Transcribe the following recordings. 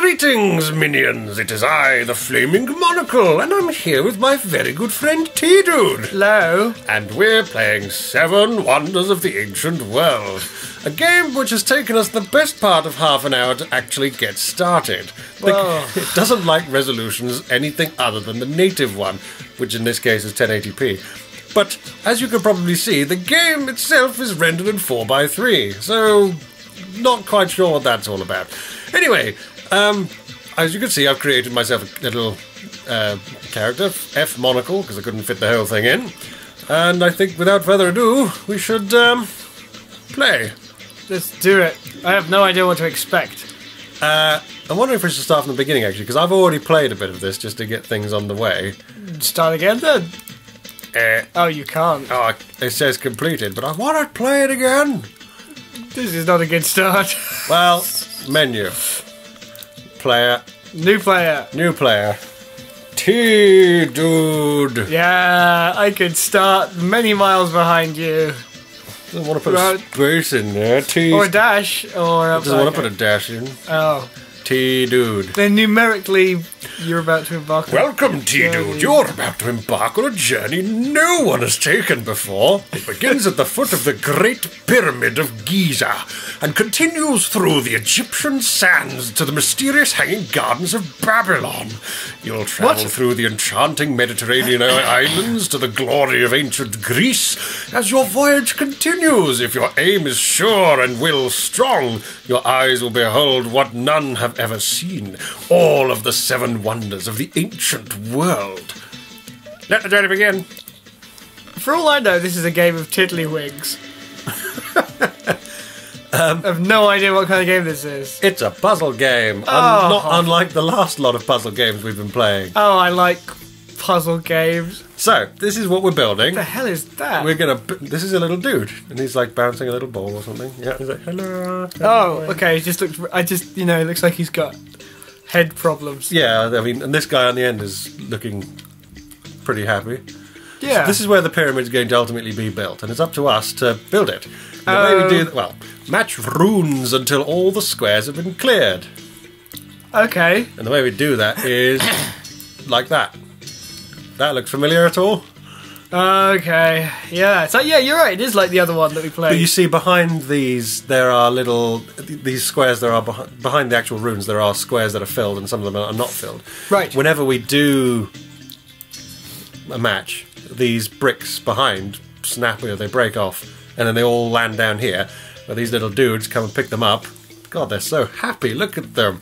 Greetings, minions! It is I, the Flaming Monocle, and I'm here with my very good friend T-Dude. Hello. And we're playing 7 Wonders of the Ancient World, a game which has taken us the best part of half an hour to actually get started. It doesn't like resolutions anything other than the native one, which in this case is 1080p. But, as you can probably see, the game itself is rendered in 4:3, so not quite sure what that's all about. Anyway, as you can see, I've created myself a little character, F Monocle, because I couldn't fit the whole thing in. And I think, without further ado, we should play. Let's do it. I have no idea what to expect. I'm wondering if we should start from the beginning, actually, because I've already played a bit of this just to get things on the way. Start again, then? Oh, you can't. Oh, it says completed, but I want to play it again. This is not a good start. Well, menu. Player. New player. New player. T-Dude. Yeah, I could start many miles behind you. Doesn't want to put a space in there. T. Or a dash. Or a doesn't want to put a dash in. Oh. T-Dude. Then numerically, you're about to embark on Welcome, T-Dude. You're about to embark on a journey no one has taken before. It begins at the foot of the Great Pyramid of Giza and continues through the Egyptian sands to the mysterious hanging gardens of Babylon. You'll travel through the enchanting Mediterranean islands to the glory of ancient Greece as your voyage continues. If your aim is sure and will strong, your eyes will behold what none have ever seen. All of the 7 wonders of the ancient world. Let the journey begin. For all I know, this is a game of tiddlywigs. I have no idea what kind of game this is. It's a puzzle game, not unlike the last lot of puzzle games we've been playing. Oh, I like puzzle games. So, this is what we're building. What the hell is that? This is a little dude, and he's like bouncing a little ball or something. Yeah, he's like, hello. Oh, okay, it looks like he's got head problems. Yeah, I mean, and this guy on the end is looking pretty happy. Yeah. So this is where the pyramid's going to ultimately be built, and it's up to us to build it. And the way we do that, match runes until all the squares have been cleared. Okay. And the way we do that is like that. That looks familiar at all? Okay. Yeah. So yeah, you're right. It is like the other one that we played. But you see, behind these, there are these squares. There are behind the actual runes. There are squares that are filled, and some of them are not filled. Right. Whenever we do a match, these bricks behind snap, they break off, and then they all land down here, where these little dudes come and pick them up. God, they're so happy. Look at them.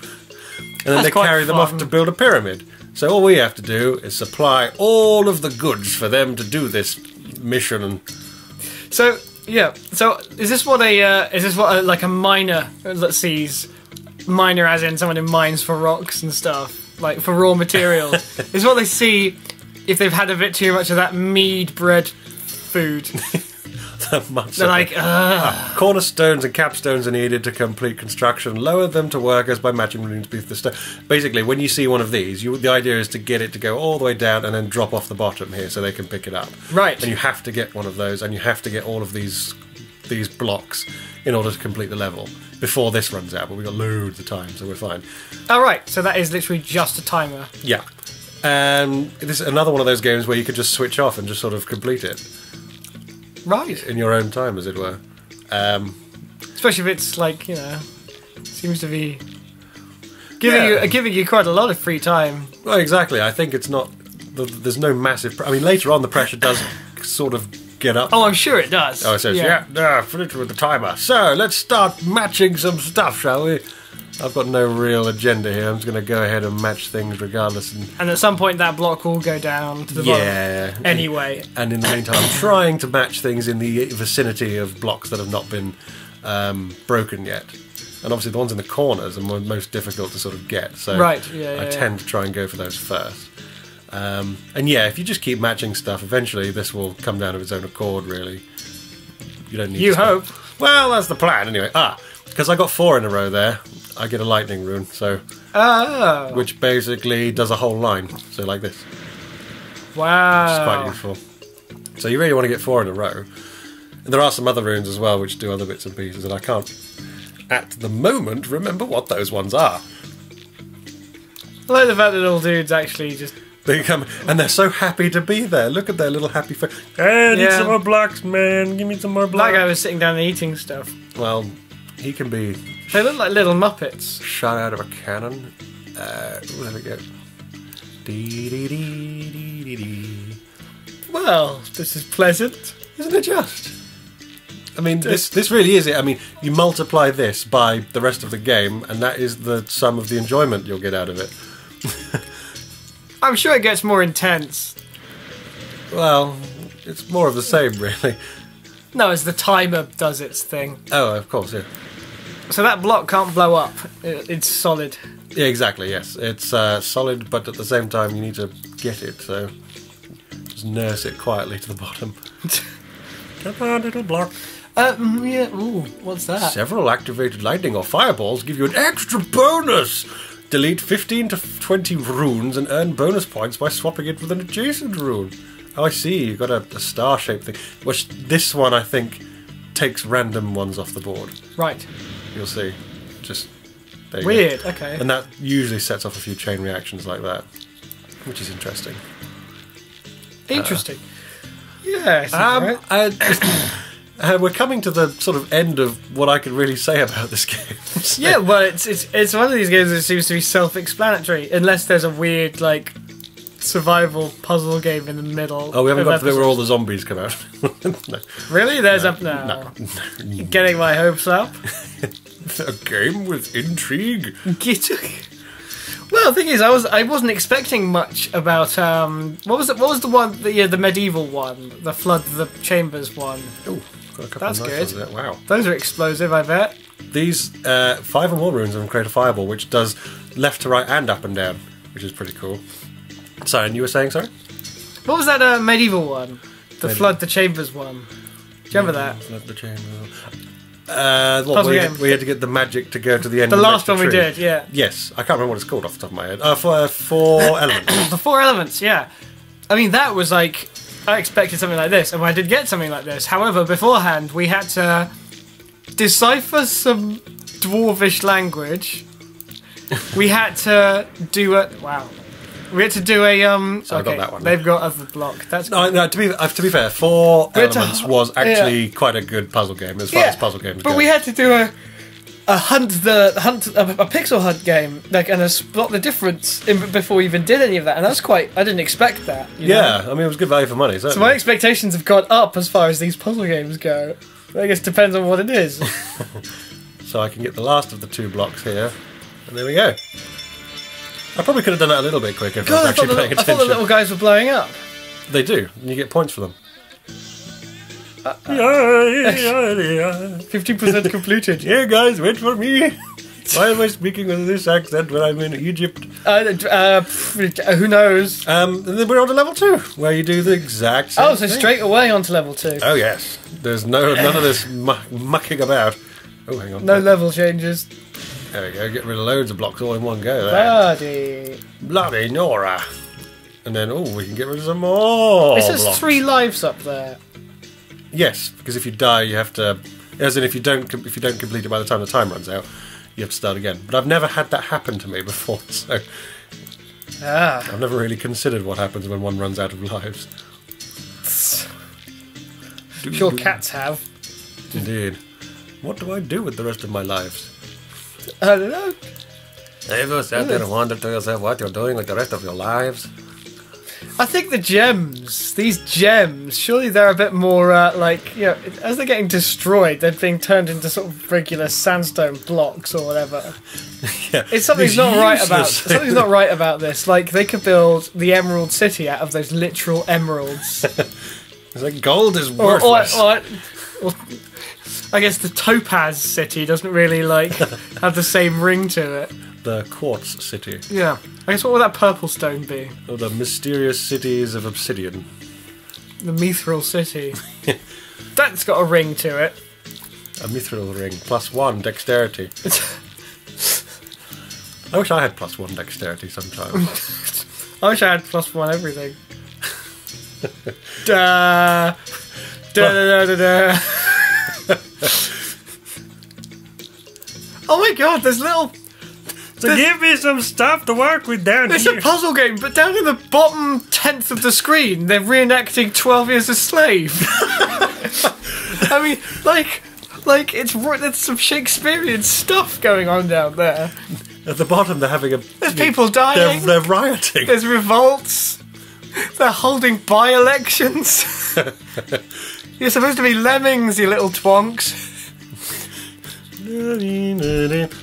And then they carry them off to build a pyramid. So all we have to do is supply all of the goods for them to do this mission. So yeah. So is this what like a miner that sees? Miner as in someone who mines for rocks and stuff, like for raw materials. Is what they see if they've had a bit too much of that mead bread food. They're like, cornerstones and capstones are needed to complete construction. Lower them to workers by matching runes beneath the stone. Basically, when you see one of these, the idea is to get it to go all the way down and then drop off the bottom here so they can pick it up. Right. And you have to get one of those, and you have to get all of these blocks in order to complete the level before this runs out. But we've got loads of time, so we're fine. Oh, right. So that is literally just a timer. Yeah. And this is another one of those games where you could just switch off and just sort of complete it. Right. In your own time, as it were. Especially if it's like, seems to be giving you quite a lot of free time. Well, exactly. I think it's not... There's no massive... I mean, later on the pressure does sort of get up. Oh, I'm sure it does. Oh, it says, finish with the timer. So, let's start matching some stuff, shall we? I've got no real agenda here. I'm just going to go ahead and match things regardless. And at some point that block will go down to the bottom. Anyway. And in the meantime, I'm trying to match things in the vicinity of blocks that have not been broken yet. And obviously the ones in the corners are most difficult to sort of get. So I tend to try and go for those first. And yeah, if you just keep matching stuff, eventually this will come down of its own accord, really. You don't need You hope. Well, that's the plan, anyway. Because I got 4 in a row there. I get a lightning rune, so which basically does a whole line, so like this. Wow, which is quite useful. So you really want to get 4 in a row. And there are some other runes as well which do other bits and pieces, and I can't at the moment remember what those ones are. I like the fact that little dudes actually just... They come, and they're so happy to be there. Look at their little happy face. Hey, I need some more blocks, man. Give me some more blocks. That guy was sitting down and eating stuff. Well, he can be... They look like little Muppets. Shot out of a cannon. There we go. Dee dee dee dee dee dee. Well, this is pleasant. Isn't it just? I mean, this really is it. I mean, you multiply this by the rest of the game, and that is the sum of the enjoyment you'll get out of it. I'm sure it gets more intense. Well, it's more of the same, really. No, as the timer does its thing. Oh, of course, yeah. So that block can't blow up. It's solid. Yeah, exactly, yes. It's solid, but at the same time you need to get it, so just nurse it quietly to the bottom. Come on, little block. Yeah, ooh, what's that? Several activated lightning or fireballs give you an extra bonus! Delete 15 to 20 runes and earn bonus points by swapping it with an adjacent rune. Oh, I see, you've got a star-shaped thing. Which, this one, I think, takes random ones off the board. Right. You'll see. Just... there you Weird, go. okay. And that usually sets off a few chain reactions like that. Which is interesting. Interesting. Yeah, we're coming to the sort of end of what I could really say about this game. So. Yeah, well, it's one of these games that seems to be self-explanatory, unless there's a weird, like, survival puzzle game in the middle. Oh, we haven't got to where all the zombies come out. No. Really? There's up now. No. Getting my hopes up. A game with intrigue. Well, the thing is, I wasn't expecting much about what was the one the medieval one, the Flood the Chambers one. Oh, got a couple that's of nice good. ones there. Wow, those are explosive, I bet. These 5 or more runes and create a fireball, which does left to right and up and down, which is pretty cool. Sorry, and you were saying, sorry? What was that medieval one? The Flood the Chambers one. Do you remember that? Flood the Chambers. We had to get the magic to go to the end. The of last the one we tree. did, yeah. Yes, I can't remember what it's called off the top of my head. Four elements. The 4 elements, yeah. I mean, that was like, I expected something like this, and I did get something like this. However, beforehand, we had to decipher some dwarvish language. We had to do a... Wow. We had to do a So I got that one. They've got other block. That's no, to be fair, 4 elements was actually quite a good puzzle game as far as puzzle games go. But we had to do a pixel hunt game, like, and spot the difference before we even did any of that, and that's quite... I didn't expect that. You know? I mean, it was good value for money. Certainly. So my expectations have gone up as far as these puzzle games go. I guess it depends on what it is. So I can get the last of the 2 blocks here, and there we go. I probably could have done that a little bit quicker if I was actually paying attention. I thought the little guys were blowing up. They do, and you get points for them. 50% completed. Yeah, guys, wait for me. Why am I speaking with this accent when I'm in Egypt? Who knows? And then we're on to level 2, where you do the exact same thing. Straight away onto level 2. Oh, yes. There's none of this mucking about. Oh, hang on. No level changes. There we go, get rid of loads of blocks all in one go there. Bloody Nora. And then, we can get rid of some more It says blocks. 3 lives up there. Yes, because if you die, you have to... As in, if you don't complete it by the time the time runs out, you have to start again. But I've never had that happen to me before, so... I've never really considered what happens when one runs out of lives. Sure cats have. Indeed. What do I do with the rest of my lives? I don't know. Ever sat there and wondered to yourself what you're doing with the rest of your lives? I think these gems, surely they're a bit more as they're getting destroyed, they're being turned into sort of regular sandstone blocks or whatever. Yeah, Something's not right about this. Like, they could build the Emerald City out of those literal emeralds. It's like gold is worthless. Or I guess the Topaz City doesn't really have the same ring to it. The Quartz City. Yeah. I guess what would that purple stone be? Oh, the mysterious cities of obsidian. The Mithril City. That's got a ring to it. A mithril ring. +1 dexterity. I wish I had +1 dexterity sometimes. I wish I had +1 everything. Da da da da da. Oh my god, there's little... So give me some stuff to work with down It's here. a puzzle game, but down in the bottom 10th of the screen, they're reenacting 12 Years a Slave. I mean, like it's some Shakespearean stuff going on down there. At the bottom, they're having There's people dying. They're rioting. There's revolts. They're holding by-elections. You're supposed to be lemmings, you little twonks.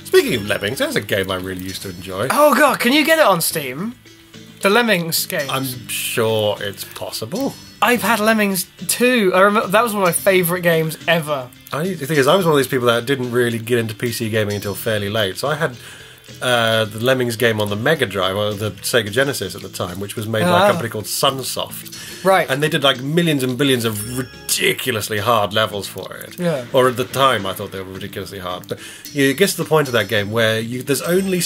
Speaking of lemmings, there's a game I really used to enjoy. Oh god, can you get it on Steam? The Lemmings game. I'm sure it's possible. I've had Lemmings too. I remember that was one of my favourite games ever. The thing is, I was one of these people that didn't really get into PC gaming until fairly late. So I had the Lemmings game on the Mega Drive, or the Sega Genesis at the time, which was made by a company called Sunsoft. Right. And they did like millions and billions of ridiculously hard levels for it. Yeah. Or at the time, I thought they were ridiculously hard. But it gets to the point of that game where there's only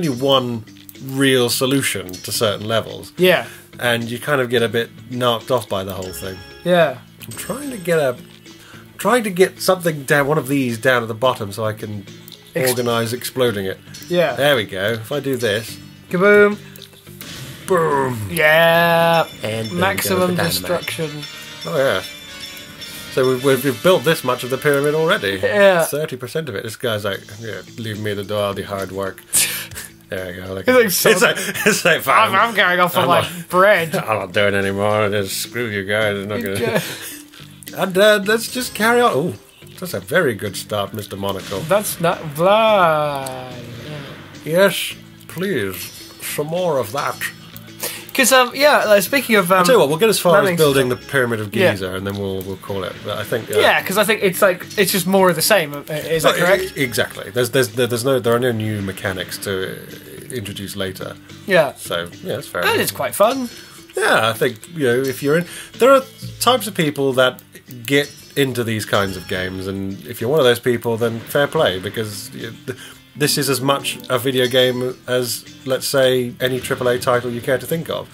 one real solution to certain levels. Yeah. And you kind of get a bit knocked off by the whole thing. Yeah. I'm trying to get something down, one of these down at the bottom, so I can organise exploding it. Yeah. There we go. If I do this, Kaboom. boom. Yeah. And Maximum destruction. Oh yeah. So we've built this much of the pyramid already. Yeah. 30% of it. This guy's like, yeah, leave me to do all the hard work. There you go. It's like fine. I'm going off for my bread. I'm not doing it anymore. Just screw you guys. I'm not gonna. And let's just carry on. Oh, that's a very good start, Mr. Monocle. That's not blah. Yes, please. Some more of that. Because speaking of, I'll tell you what, we'll get as far as building stuff. the Pyramid of Giza, and then we'll call it. But I think because I think it's just more of the same. Is that correct? Exactly. There are no new mechanics to introduce later. Yeah. So yeah, it's fair. And it's quite fun. Yeah, I think if you're in, there are types of people that get into these kinds of games, and if you're one of those people, then fair play, because this is as much a video game as, let's say, any AAA title you care to think of.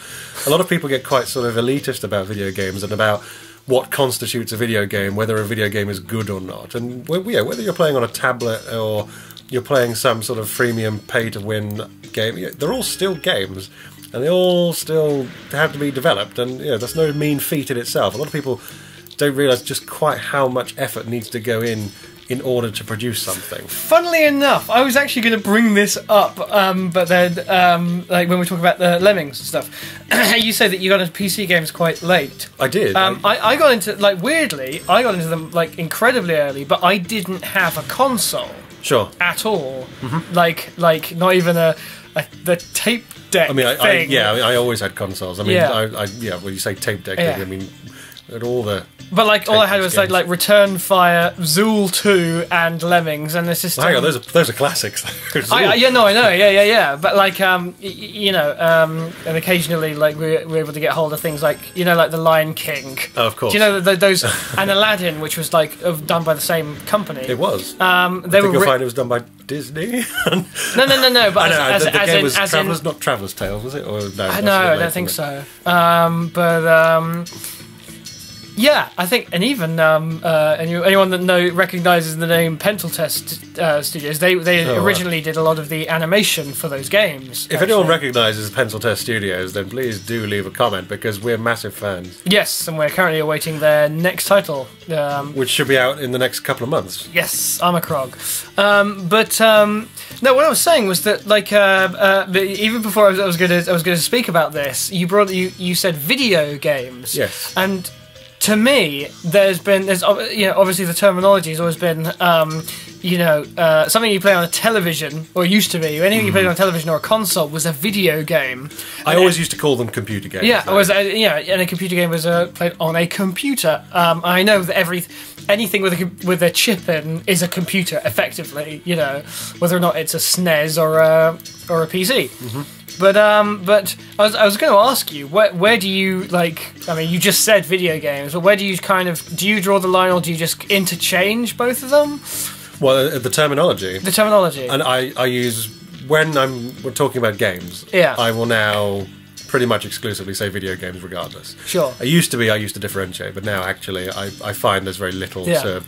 A lot of people get quite sort of elitist about video games and about what constitutes a video game, whether a video game is good or not. And whether you're playing on a tablet or you're playing some sort of freemium pay-to-win game, they're all still games. And they all still have to be developed. And that's no mean feat in itself. A lot of people don't realise just quite how much effort needs to go in order to produce something. Funnily enough, I was actually going to bring this up, but then, like when we talk about the Lemmings and stuff, you say that you got into PC games quite late. I did. I got into, weirdly, I got into them, incredibly early, but I didn't have a console. Sure. At all. Mm-hmm. Like, not even the tape deck thing. I always had consoles. I mean, when you say tape deck, I mean, at all the... But all I had was like Return Fire, Zool 2, and Lemmings, and the system. Hang on, those are classics. I know, yeah. But and occasionally we're able to get hold of things like the Lion King. Oh, of course. Do you know those and Aladdin, which was done by the same company. It was. You'll find it was done by Disney. No. But the game was not Traveller's Tales, was it? Or no, I don't think so. Yeah, I think, and even anyone that recognises the name Pencil Test Studios, they originally did a lot of the animation for those games. If anyone recognises Pencil Test Studios, then please do leave a comment, because we're massive fans. Yes, and we're currently awaiting their next title, which should be out in the next couple of months. Yes, I'm a Krog. No, what I was saying was that even before I was going to speak about this, you said video games. Yes, and. To me, there's obviously the terminology has always been something you play on a television, or used to be. Anything you played on a television or a console was a video game. I always used to call them computer games. Yeah, and a computer game was played on a computer. I know that anything with a chip in is a computer, effectively. Whether or not it's a SNES or a PC. Mm-hmm. But I was going to ask you, where do you you just said video games, but where do you do you draw the line, or do you just interchange both of them? Well, the terminology. The terminology. And I use, when we're talking about games, I will now pretty much exclusively say video games regardless. Sure. I used to differentiate, but now actually I find there's very little to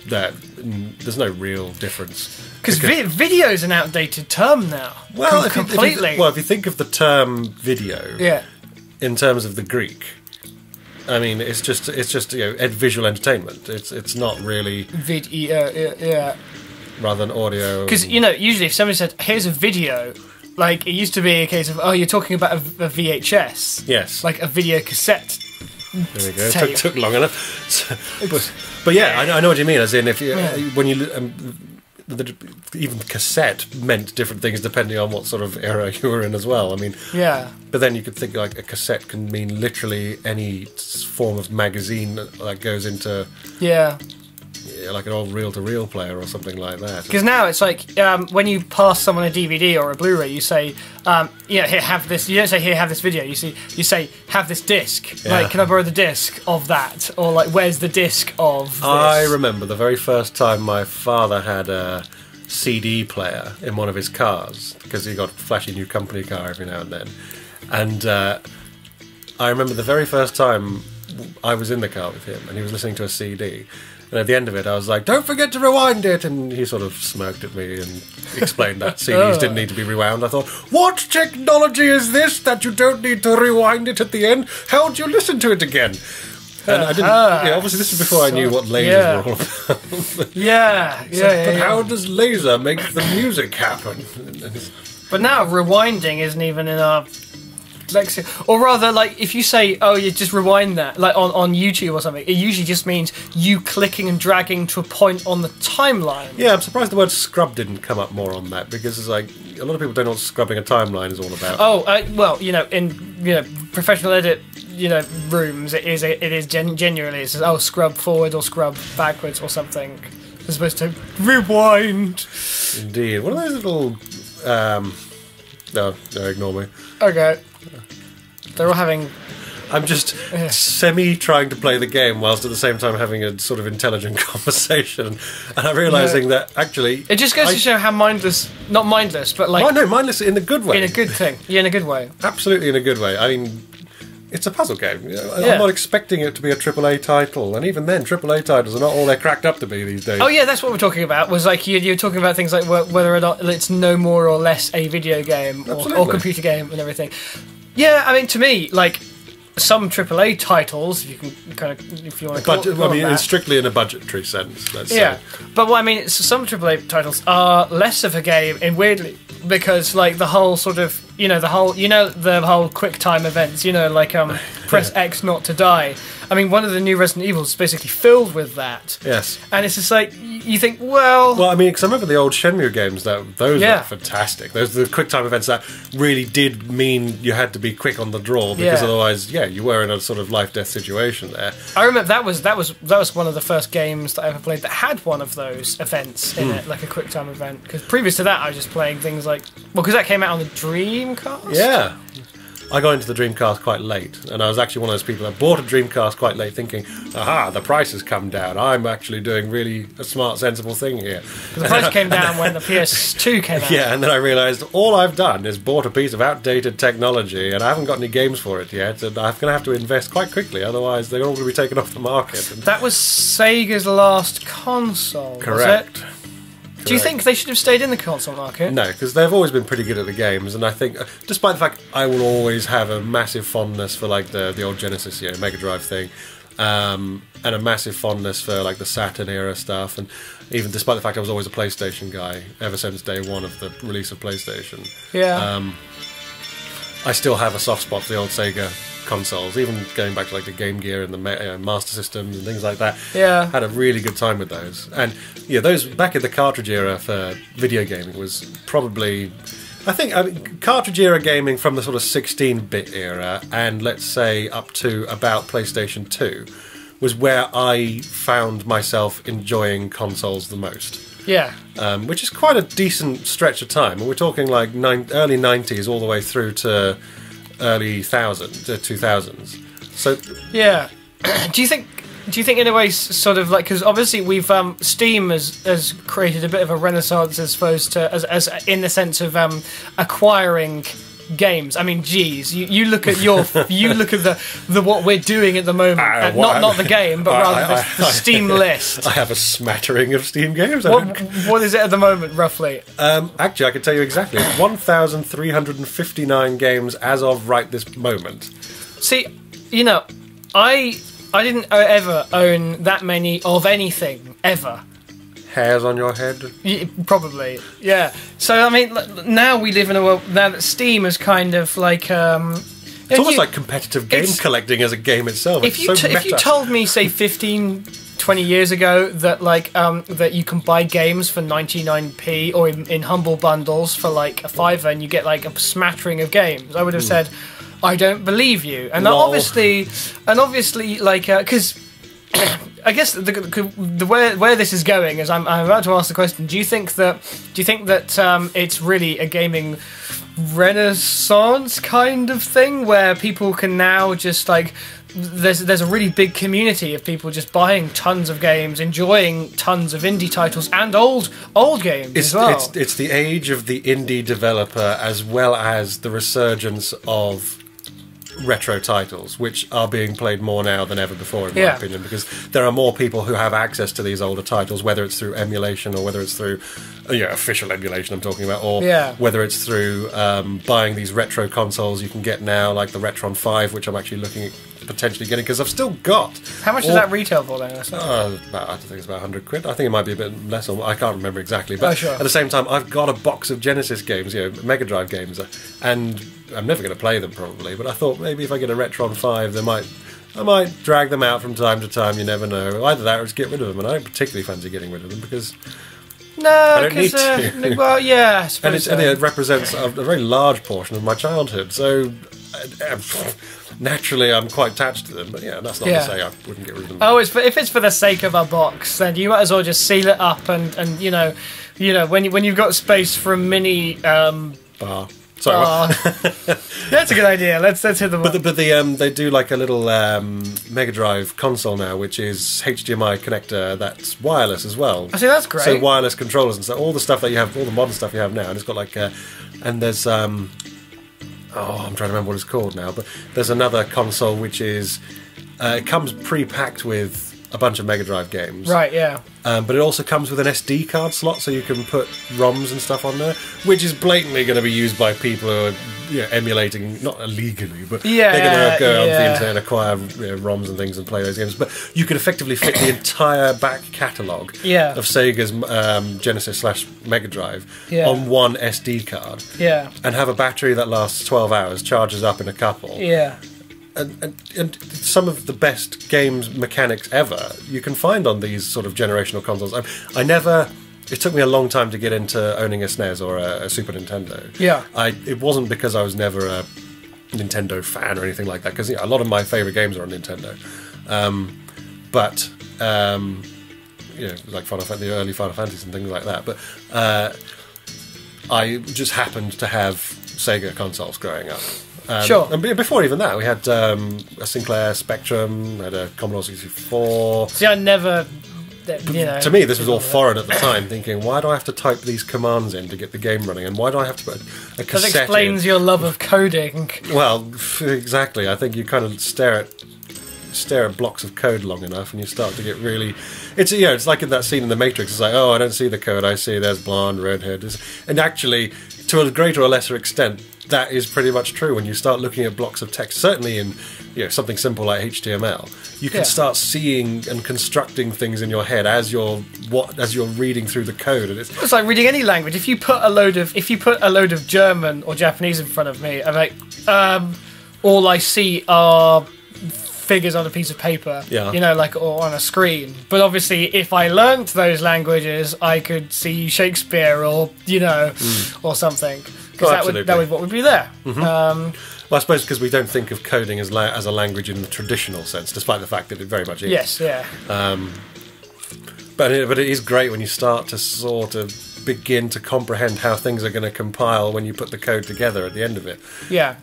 that there's no real difference. Because video is an outdated term now. Well, completely. If you think of the term video, yeah, in terms of the Greek, I mean, it's just visual entertainment. It's not really yeah. rather than audio. Because usually if somebody said, "Here's a video," like it used to be a case of, "Oh, you're talking about a VHS." Yes, like a video cassette. There we go. It took long enough. But yeah, I know what you mean. As in, if you when you even cassette meant different things depending on what sort of era you were in as well. I mean, yeah. But then you could think like a cassette can mean literally any form of magazine that goes into like an old reel-to-reel player or something like that. Because now it's like when you pass someone a DVD or a Blu-ray, you say, here, have this. You don't say, here, have this video. You say, have this disc. Yeah. Like, can I borrow the disc of that? Or like, where's the disc of this? I remember the very first time my father had a CD player in one of his cars, because he got a flashy new company car every now and then. And I remember the very first time I was in the car with him and he was listening to a CD. And at the end of it, I was like, "Don't forget to rewind it." And he sort of smirked at me and explained that CDs didn't need to be rewound. I thought, what technology is this that you don't need to rewind it at the end? How do you listen to it again? And I didn't. Obviously, this was before I knew what lasers were all about. But how does laser make the music happen? But now rewinding isn't even in our lexicon. Or rather, like if you say, "Oh, you just rewind that," like on YouTube or something, it usually just means you clicking and dragging to a point on the timeline. Yeah, I'm surprised the word scrub didn't come up more on that, because it's like a lot of people don't know what scrubbing a timeline is all about. Oh, well, in professional edit rooms, it is genuinely it says, "Oh, scrub forward" or "scrub backwards" or something, as opposed to rewind. Indeed. What are those little no, ignore me. Okay. They're all having... I'm just semi-trying to play the game whilst at the same time having a sort of intelligent conversation. And I'm realising that, actually... It just goes to show how mindless... Not mindless, but like... Oh, no, mindless in a good way. In a good thing. Yeah, in a good way. Absolutely in a good way. I mean, it's a puzzle game. I'm not expecting it to be a AAA title. And even then, AAA titles are not all they're cracked up to be these days. Oh, yeah, that's what we're talking about. Was like you're talking about things like whether or not it's no more or less a video game or computer game and everything. Yeah, I mean, to me, like, some AAA titles, you can kind of, if you want to call them I mean, that. it's strictly in a budgetary sense, let's say. But what I mean, some AAA titles are less of a game, and weirdly, because, like, the whole sort of, the whole quick time events, like, press X not to die. I mean, one of the new Resident Evils is basically filled with that. Yes. And it's just like, you think, well... Well, I mean, because I remember the old Shenmue games, those were fantastic. Those the quick time events that really did mean you had to be quick on the draw, because otherwise, you were in a sort of life-death situation there. I remember that was one of the first games that I ever played that had one of those events in it, like a quick time event. Because previous to that, I was just playing things like... Well, because that came out on the Dreamcast? Yeah. I got into the Dreamcast quite late, and I was actually one of those people that bought a Dreamcast quite late thinking, aha, the price has come down. I'm actually doing really a smart, sensible thing here. The price came down when the PS2 came out. Yeah, and then I realised all I've done is bought a piece of outdated technology, and I haven't got any games for it yet, and I'm going to have to invest quite quickly, otherwise they're all going to be taken off the market. And that was Sega's last console, correct. Was it? Do you think they should have stayed in the console market? No, because they've always been pretty good at the games, and I think, despite the fact I will always have a massive fondness for like the old Genesis, Mega Drive thing, and a massive fondness for like the Saturn era stuff, and even despite the fact I was always a PlayStation guy ever since day one of the release of PlayStation. Yeah. I still have a soft spot for the old Sega consoles, even going back to like the Game Gear and the Master Systems and things like that. Yeah, had a really good time with those. And those back in the cartridge era for video gaming was probably, I think, cartridge era gaming from the sort of 16-bit era, and let's say up to about PlayStation 2, was where I found myself enjoying consoles the most. Yeah. Which is quite a decent stretch of time. We're talking like early 90s all the way through to early 2000s. So yeah. Do you think in a way, sort of like, because obviously we've Steam has created a bit of a renaissance as opposed to as in the sense of acquiring games. I mean, geez, you look at you look at the what we're doing at the moment. Not the game, but rather the Steam list. I have a smattering of Steam games. What is it at the moment, roughly? Actually, I can tell you exactly. It's 1,359 games as of right this moment. See, you know, I didn't ever own that many of anything ever. Hairs on your head? Probably, yeah. So, I mean, now we live in a world now that Steam is kind of like... it's almost like competitive game collecting as a game itself. If you told me, say, 15, 20 years ago that, like, that you can buy games for 99p or in humble bundles for, like, a $5 and you get, like, a smattering of games, I would have said, I don't believe you. And obviously, like, because... I guess the where this is going is I'm about to ask the question. Do you think that it's really a gaming renaissance kind of thing where people can now just like there's a really big community of people just buying tons of games, enjoying tons of indie titles and old games as well. It's the age of the indie developer as well as the resurgence of retro titles, which are being played more now than ever before, in my opinion, because there are more people who have access to these older titles, whether it's through emulation or whether it's through official emulation I'm talking about, or whether it's through buying these retro consoles you can get now, like the Retron 5, which I'm actually looking at potentially getting, because I've still got... How much does that retail for then? I think it's about 100 quid. I think it might be a bit less, or I can't remember exactly, but at the same time I've got a box of Genesis games, Mega Drive games, and I'm never going to play them probably, but I thought maybe if I get a Retron 5 I might drag them out from time to time, you never know. Either that or just get rid of them, and I don't particularly fancy getting rid of them because I don't need to. Well, yeah, I suppose and it represents a very large portion of my childhood, so naturally I'm quite attached to them, but that's not to say I wouldn't get rid of them. Oh, if it's for the sake of a box, then you might as well just seal it up and when you've got space for a mini bar. Sorry, that's a good idea. Let's hit them. But they do like a little Mega Drive console now, which is HDMI connector that's wireless as well. I see, that's great. So wireless controllers and stuff, all the stuff that you have, all the modern stuff you have now, and it's got like and there's I'm trying to remember what it's called now, but there's another console which is it comes pre-packed with a bunch of Mega Drive games. Right, yeah. But it also comes with an SD card slot, so you can put ROMs and stuff on there, which is blatantly going to be used by people who are emulating, not illegally, but they're going to go onto the internet and acquire ROMs and things and play those games. But you can effectively fit the entire back catalogue of Sega's Genesis / Mega Drive on one SD card, and have a battery that lasts 12 hours, charges up in a couple. And some of the best games mechanics ever you can find on these sort of generational consoles. It took me a long time to get into owning a SNES or a Super Nintendo. It wasn't because I was never a Nintendo fan or anything like that, because a lot of my favourite games are on Nintendo. Like the early Final Fantasies and things like that. But I just happened to have Sega consoles growing up. And before even that, we had a Sinclair Spectrum, had a Commodore 64. See, I never... To me, this was all foreign at the time, thinking, why do I have to type these commands in to get the game running, and why do I have to put a cassette That explains your love of coding. Well, exactly. I think you kind of stare at blocks of code long enough, and you start to get really... It's like in that scene in The Matrix. It's like, oh, I don't see the code. I see there's blonde, redhead. And actually, to a greater or lesser extent, that is pretty much true when you start looking at blocks of text. Certainly in something simple like HTML, you can start seeing and constructing things in your head as you're reading through the code. And it's like reading any language. If you put a load of German or Japanese in front of me, I'm like, all I see are figures on a piece of paper, or on a screen. But obviously, if I learnt those languages, I could see Shakespeare or or something. Because that was what would be there. Well, I suppose because we don't think of coding as a language in the traditional sense, despite the fact that it very much is. Yes, yeah. But it is great when you start to sort of begin to comprehend how things are going to compile when you put the code together at the end of it. Yeah.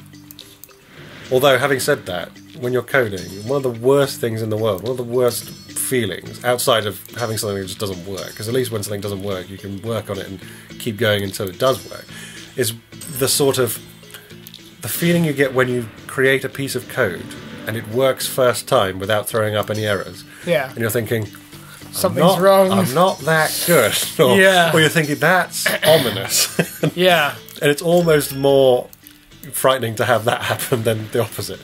Although, having said that, when you're coding, one of the worst things in the world, one of the worst feelings, outside of having something that just doesn't work, because at least when something doesn't work, you can work on it and keep going until it does work, is the sort of the feeling you get when you create a piece of code and it works first time without throwing up any errors. Yeah. And you're thinking, something's wrong. I'm not that good. Or, or you're thinking, that's ominous. Yeah. And it's almost more frightening to have that happen than the opposite.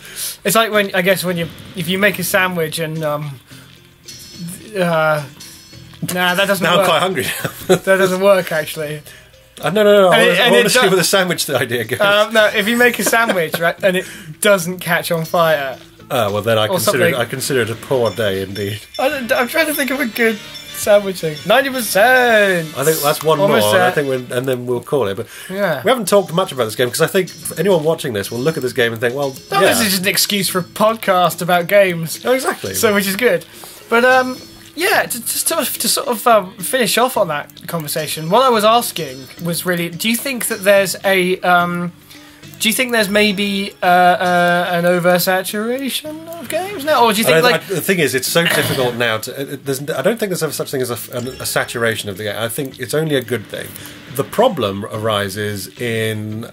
It's like when if you make a sandwich and nah, that doesn't work. Now I'm quite hungry. That doesn't work, actually. No. I want to see where the sandwich idea goes. No, if you make a sandwich, right, and it doesn't catch on fire. Well, then I consider it a poor day indeed. I'm trying to think of a good sandwich thing. 90%. I think that's one more, and then we'll call it. But yeah, we haven't talked much about this game because I think anyone watching this will look at this game and think, well, this is just an excuse for a podcast about games. Oh, exactly. So, which is good. But yeah, to sort of finish off on that conversation, what I was asking was really, do you think that there's do you think there's maybe an oversaturation of games now, or do you think the thing is, it's so difficult now to? I don't think there's ever such thing as a saturation of the game. I think it's only a good thing. The problem arises in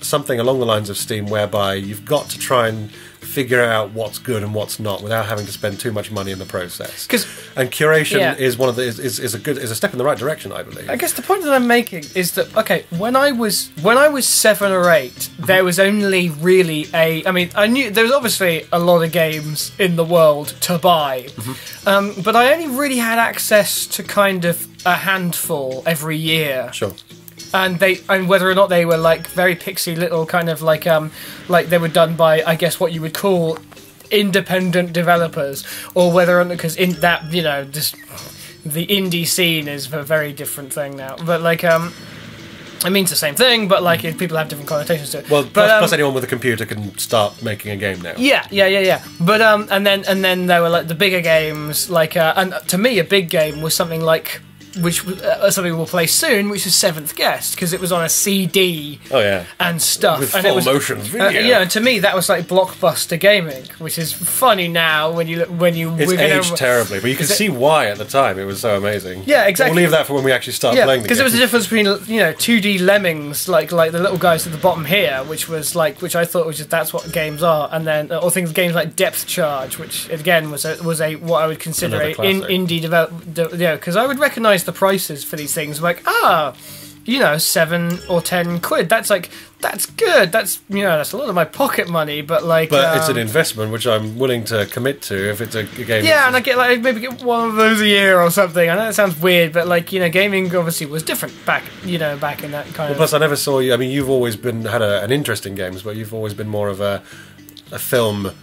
something along the lines of Steam, whereby you've got to try and figure out what's good and what's not without having to spend too much money in the process. And curation is one of the is a step in the right direction, I believe. I guess the point that I'm making is that when I was 7 or 8, there was only really I knew there was obviously a lot of games in the world to buy, but I only really had access to kind of a handful every year. Sure. And whether or not they were like very pixie little kind of like they were done by, I guess, what you would call independent developers, or whether or not, because in that, just the indie scene is a very different thing now. But it means the same thing, but people have different connotations to it. Well, plus anyone with a computer can start making a game now. Yeah. But and then there were like the bigger games, and to me a big game was something like, which something we'll play soon, which is Seventh Guest, because it was on a CD. Oh yeah, and stuff with and full motion video. And to me that was like blockbuster gaming, which is funny now when you it's aged terribly, but you can see why at the time it was so amazing. Yeah, exactly. We'll leave that for when we actually start playing. Because there was a difference between 2D Lemmings, like the little guys at the bottom here, which I thought was just that's what games are, and then games like Depth Charge, which again was a what I would consider a indie because I would recognise the prices for these things, like 7 or 10 quid. That's good. That's that's a lot of my pocket money, but it's an investment which I'm willing to commit to if it's a game. Yeah, and I get maybe get one of those a year or something. I know that sounds weird, but gaming obviously was different back in that kind of. Plus, I never saw you. I mean, you've always had an interest in games, but you've always been more of a film.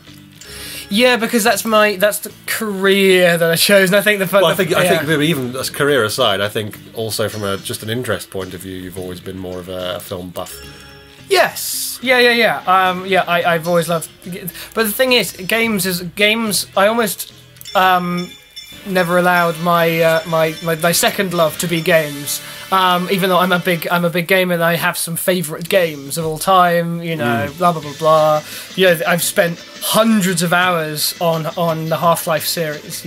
Yeah, because that's the career that I chose, and I think I think even as career aside, I think also from just an interest point of view, you've always been more of a film buff. Yes. Yeah. I've always loved, but the thing is, games. I almost never allowed my second love to be games. Even though I'm a big gamer and I have some favourite games of all time, blah blah blah blah. I've spent hundreds of hours on the Half-Life series,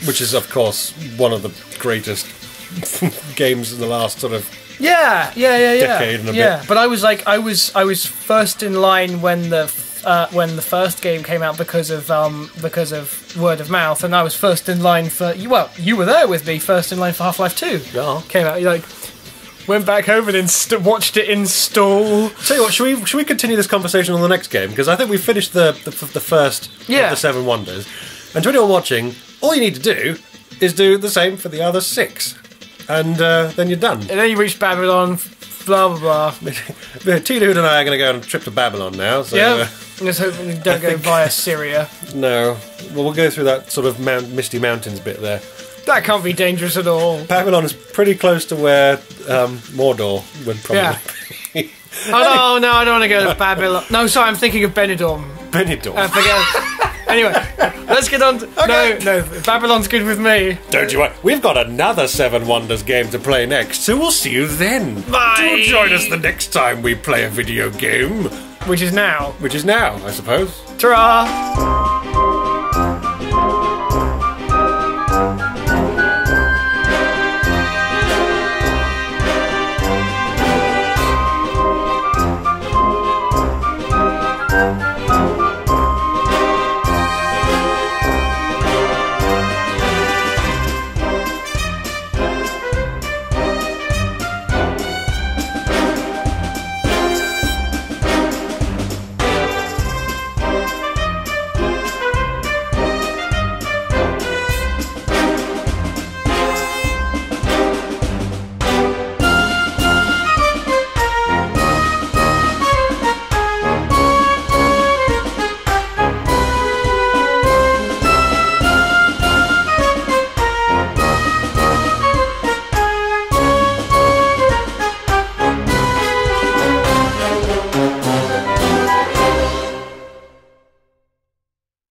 which is of course one of the greatest games in the last sort of decade and a bit. But I was first in line when the first game came out because of word of mouth, and I was first in line for you were there with me, first in line for Half-Life 2. Yeah. Came out, went back home and watched it install. Tell you what, should we continue this conversation on the next game? Because I think we've finished the first of the 7 wonders. And to anyone watching, all you need to do is do the same for the other 6. And then you're done. And then you reach Babylon, blah blah blah. T-Dude and I are going to go on a trip to Babylon now. So, let's hope we don't go via Syria. No. Well, we'll go through that sort of Misty Mountains bit there. That can't be dangerous at all. Babylon is pretty close to where Mordor would probably be. Oh no, I don't want to go to Babylon. No, sorry, I'm thinking of Benidorm. Benidorm. Anyway, let's get on to... Okay. No, Babylon's good with me. Don't you worry. We've got another 7 Wonders game to play next, so we'll see you then. Bye! Do join us the next time we play a video game. Which is now, I suppose. Ta-ra!